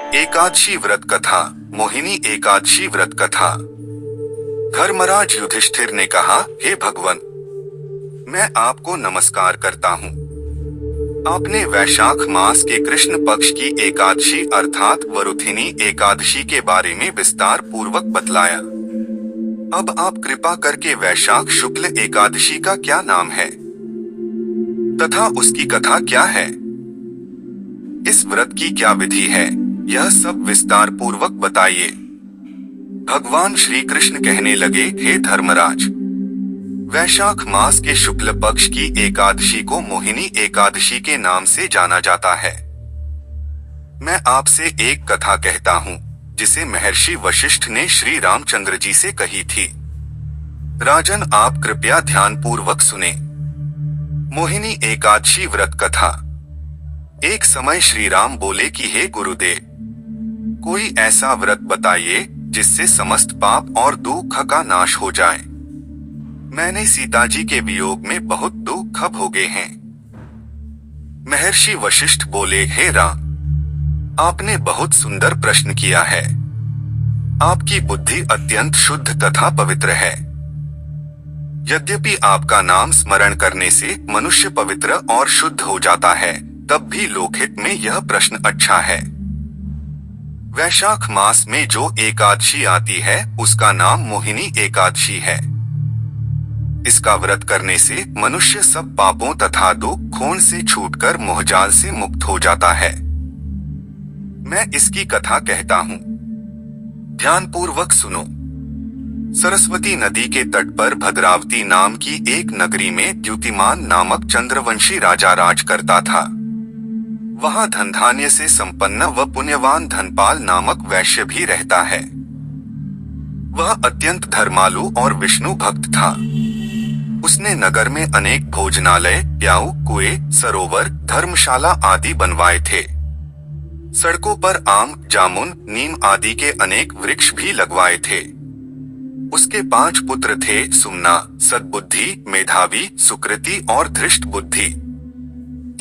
एकादशी व्रत कथा। मोहिनी एकादशी व्रत कथा। धर्मराज युधिष्ठिर ने कहा, हे भगवान, मैं आपको नमस्कार करता हूँ। आपने वैशाख मास के कृष्ण पक्ष की एकादशी अर्थात वरुथिनी एकादशी के बारे में विस्तार पूर्वक बतलाया। अब आप कृपा करके वैशाख शुक्ल एकादशी का क्या नाम है तथा उसकी कथा क्या है, इस व्रत की क्या विधि है, यह सब विस्तार पूर्वक बताइए। भगवान श्री कृष्ण कहने लगे, हे धर्मराज, वैशाख मास के शुक्ल पक्ष की एकादशी को मोहिनी एकादशी के नाम से जाना जाता है। मैं आपसे एक कथा कहता हूँ जिसे महर्षि वशिष्ठ ने श्री रामचंद्र जी से कही थी। राजन, आप कृपया ध्यान पूर्वक सुने। मोहिनी एकादशी व्रत कथा। एक समय श्री राम बोले कि हे गुरुदेव, कोई ऐसा व्रत बताइए जिससे समस्त पाप और दुख का नाश हो जाए। मैंने सीता जी के वियोग में बहुत दुख भोगे हैं। महर्षि वशिष्ठ बोले, हे राम, आपने बहुत सुंदर प्रश्न किया है। आपकी बुद्धि अत्यंत शुद्ध तथा पवित्र है। यद्यपि आपका नाम स्मरण करने से मनुष्य पवित्र और शुद्ध हो जाता है, तब भी लोकहित में यह प्रश्न अच्छा है। वैशाख मास में जो एकादशी आती है उसका नाम मोहिनी एकादशी है। इसका व्रत करने से मनुष्य सब पापों तथा दुखों से छूटकर मोहजाल से मुक्त हो जाता है। मैं इसकी कथा कहता हूँ, ध्यान पूर्वक सुनो। सरस्वती नदी के तट पर भद्रावती नाम की एक नगरी में द्युतिमान नामक चंद्रवंशी राजा राज करता था। वहां धन धान्य से संपन्न व पुण्यवान धनपाल नामक वैश्य भी रहता है। वह अत्यंत धर्मालु और विष्णु भक्त था। उसने नगर में अनेक भोजनालय, प्याऊ, कुएं, सरोवर, धर्मशाला आदि बनवाए थे। सड़कों पर आम, जामुन, नीम आदि के अनेक वृक्ष भी लगवाए थे। उसके 5 पुत्र थे, सुमना, सद्बुद्धि, मेधावी, सुकृति और धृष्ट बुद्धि।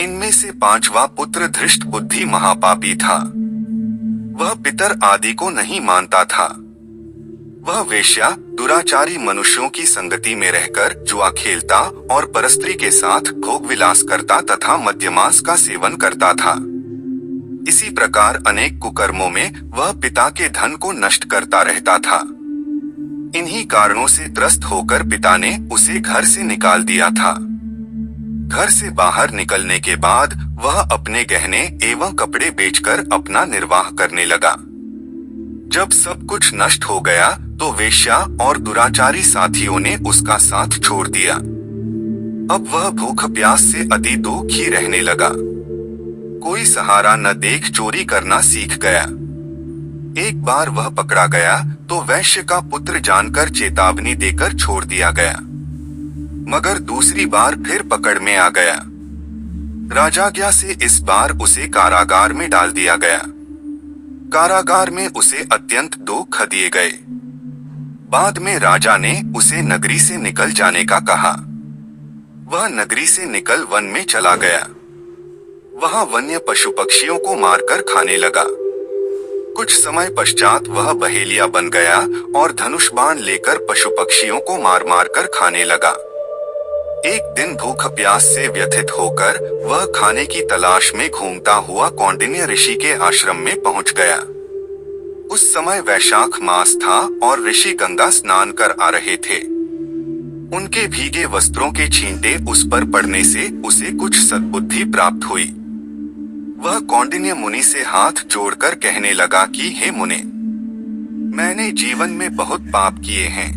इनमें से 5वां पुत्र धृष्ट बुद्धि महापापी था। वह पितर आदि को नहीं मानता था। वह वेश्या, दुराचारी मनुष्यों की संगति में रहकर जुआ खेलता और परस्त्री के साथ भोग विलास करता तथा मद्यमांस का सेवन करता था। इसी प्रकार अनेक कुकर्मों में वह पिता के धन को नष्ट करता रहता था। इन्हीं कारणों से त्रस्त होकर पिता ने उसे घर से निकाल दिया था। घर से बाहर निकलने के बाद वह अपने गहने एवं कपड़े बेचकर अपना निर्वाह करने लगा। जब सब कुछ नष्ट हो गया तो वेश्या और दुराचारी साथियों ने उसका साथ छोड़ दिया। अब वह भूख प्यास से अति दुखी रहने लगा। कोई सहारा न देख चोरी करना सीख गया। एक बार वह पकड़ा गया तो वैश्य का पुत्र जानकर चेतावनी देकर छोड़ दिया गया, मगर दूसरी बार फिर पकड़ में आ गया। राजाज्ञा से इस बार उसे कारागार में डाल दिया गया। कारागार में उसे अत्यंत दुख दिए गए। बाद में राजा ने उसे नगरी से निकल जाने का कहा। वह नगरी से निकल वन में चला गया। वहां वन्य पशु पक्षियों को मारकर खाने लगा। कुछ समय पश्चात वह बहेलिया बन गया और धनुष बाण लेकर पशु पक्षियों को मार मार कर खाने लगा। एक दिन भूख प्यास से व्यथित होकर वह खाने की तलाश में घूमता हुआ कौंडिन्य ऋषि के आश्रम में पहुंच गया। उस समय वैशाख मास था और ऋषि गंगा स्नान कर आ रहे थे। उनके भीगे वस्त्रों के छींटे उस पर पड़ने से उसे कुछ सद्बुद्धि प्राप्त हुई। वह कौंडिन्य मुनि से हाथ जोड़कर कहने लगा कि हे मुने, मैंने जीवन में बहुत पाप किए हैं।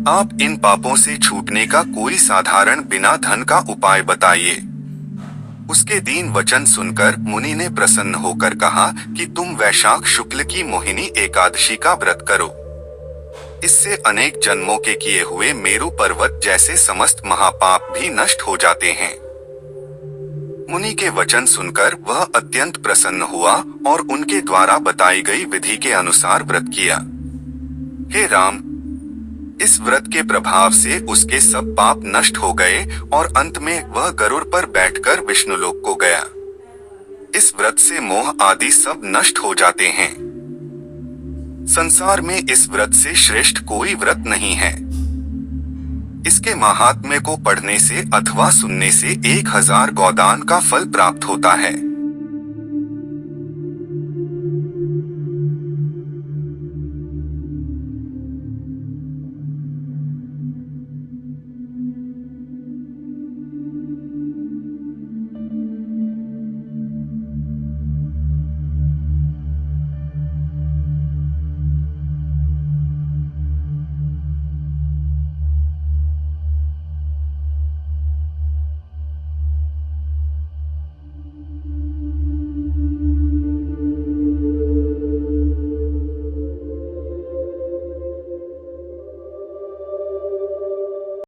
आप इन पापों से छूटने का कोई साधारण बिना धन का उपाय बताइए। उसके दीन वचन सुनकर मुनि ने प्रसन्न होकर कहा कि तुम वैशाख शुक्ल की मोहिनी एकादशी का व्रत करो। इससे अनेक जन्मों के किए हुए मेरु पर्वत जैसे समस्त महापाप भी नष्ट हो जाते हैं। मुनि के वचन सुनकर वह अत्यंत प्रसन्न हुआ और उनके द्वारा बताई गई विधि के अनुसार व्रत किया। हे राम, इस व्रत के प्रभाव से उसके सब पाप नष्ट हो गए और अंत में वह गरुड़ पर बैठकर विष्णुलोक को गया। इस व्रत से मोह आदि सब नष्ट हो जाते हैं। संसार में इस व्रत से श्रेष्ठ कोई व्रत नहीं है। इसके महात्म्य को पढ़ने से अथवा सुनने से 1000 गोदान का फल प्राप्त होता है।